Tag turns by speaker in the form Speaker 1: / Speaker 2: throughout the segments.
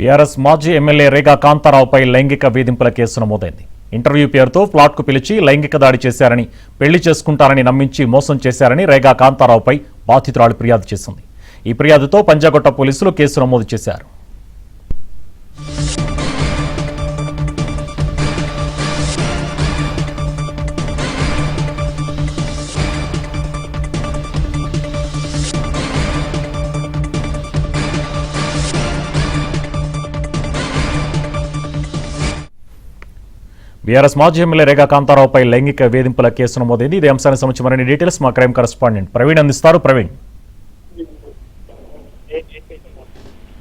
Speaker 1: BRS మాజీ MLA Rega కాంతారావుపై లైంగిక వేధింపుల కేసు నమోదైంది. ఇంటర్వ్యూ పేరుతో ఫ్లాట్కు పిలిచి లైంగిక దాడి చేశారని, పెళ్లి చేసుకుంటారని నమ్మించి మోసం చేశారని రేగా కాంతారావుపై బాధితురాలు ఫిర్యాదు చేసింది. ఈ ఫిర్యాదుతో పంజాగుట్ట పోలీసులు కేసు నమోదు చేశారు. బీఆర్ఎస్ మాజీ ఎమ్మెల్యే రేగా కాంతారావుపై లైంగిక వేధింపుల కేసు నమోదైంది. ఇదే అంశానికి సంబంధించి మరిన్ని డీటెయిల్స్ మా క్రైమ్ కరెస్పాండెంట్ ప్రవీణ్ అందిస్తారు. ప్రవీణ్,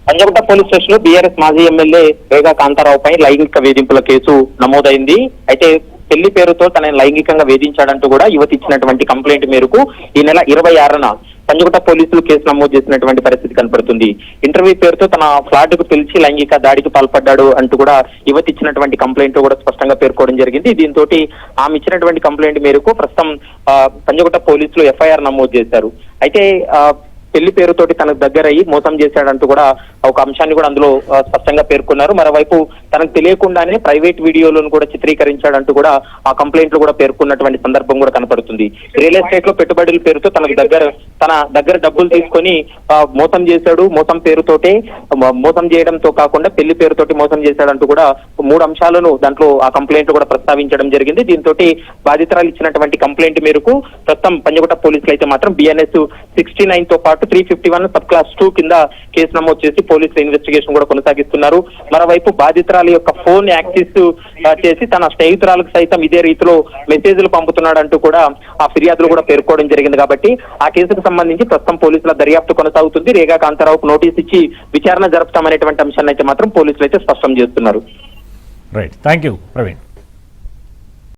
Speaker 2: పంజాగుట్ట పోలీస్ స్టేషన్ లో బీఆర్ఎస్ మాజీ ఎమ్మెల్యే రేగా కాంతారావుపై లైంగిక వేధింపుల కేసు నమోదైంది. అయితే పెళ్లి పేరుతో తనని లైంగికంగా వేధించాడంటూ కూడా యువతి ఇచ్చినటువంటి కంప్లైంట్ మేరకు ఈ నెల 26న పంజాగుట్ట పోలీసులు కేసు నమోదు చేసినటువంటి పరిస్థితి కనపడుతుంది. ఇంటర్వ్యూ పేరుతో తన ఫ్లాట్ కు పిలిచి లైంగిక దాడికి పాల్పడ్డాడు అంటూ కూడా యువతి ఇచ్చినటువంటి కంప్లైంట్ కూడా స్పష్టంగా పేర్కోవడం జరిగింది. దీంతో ఆమె ఇచ్చినటువంటి కంప్లైంట్ మేరకు ప్రస్తుతం పంజాగుట్ట పోలీసులు ఎఫ్ఐఆర్ నమోదు చేశారు. అయితే పెళ్లి పేరుతోటి తనకు దగ్గర అయ్యి మోసం చేశాడంటూ కూడా ఒక అంశాన్ని కూడా అందులో స్పష్టంగా పేర్కొన్నారు. మరోవైపు తనకు తెలియకుండానే ప్రైవేట్ వీడియోలను కూడా చిత్రీకరించాడంటూ కూడా ఆ కంప్లైంట్ లో కూడా పేర్కొన్నటువంటి సందర్భం కూడా కనపడుతుంది. రియల్ ఎస్టేట్ లో పెట్టుబడుల పేరుతో తన దగ్గర డబ్బులు తీసుకొని మోసం చేశాడు. మోసం పేరుతోటే మోసం చేయడంతో కాకుండా పెళ్లి పేరుతోటి మోసం చేశాడంటూ కూడా 3 అంశాలను దాంట్లో ఆ కంప్లైంట్ కూడా ప్రస్తావించడం జరిగింది. దీంతో బాధితురాలు ఇచ్చినటువంటి కంప్లైంట్ మేరకు ప్రస్తుతం పంజాగుట్ట పోలీసులు అయితే మాత్రం BNS 69 తో పాటు 351 సబ్ క్లాస్ 2 కింద కేసు నమోదు చేసి పోలీసులు ఇన్వెస్టిగేషన్ కూడా కొనసాగిస్తున్నారు. మరోవైపు బాధితురాలి యొక్క ఫోన్ యాక్సెస్ చేసి తన స్నేహితురాలకు సైతం ఇదే రీతిలో మెసేజ్లు పంపుతున్నాడంటూ కూడా ఆ ఫిర్యాదులు కూడా పేర్కోవడం జరిగింది. కాబట్టి ఆ కేసుకు సంబంధించి ప్రస్తుతం పోలీసుల దర్యాప్తు కొనసాగుతుంది. రేగా కాంతారావుకు నోటీస్ ఇచ్చి విచారణ జరుపుతామనేటువంటి అంశాన్ని అయితే మాత్రం పోలీసులు అయితే స్పష్టం చేస్తున్నారు.
Speaker 1: Right, thank you Praveen.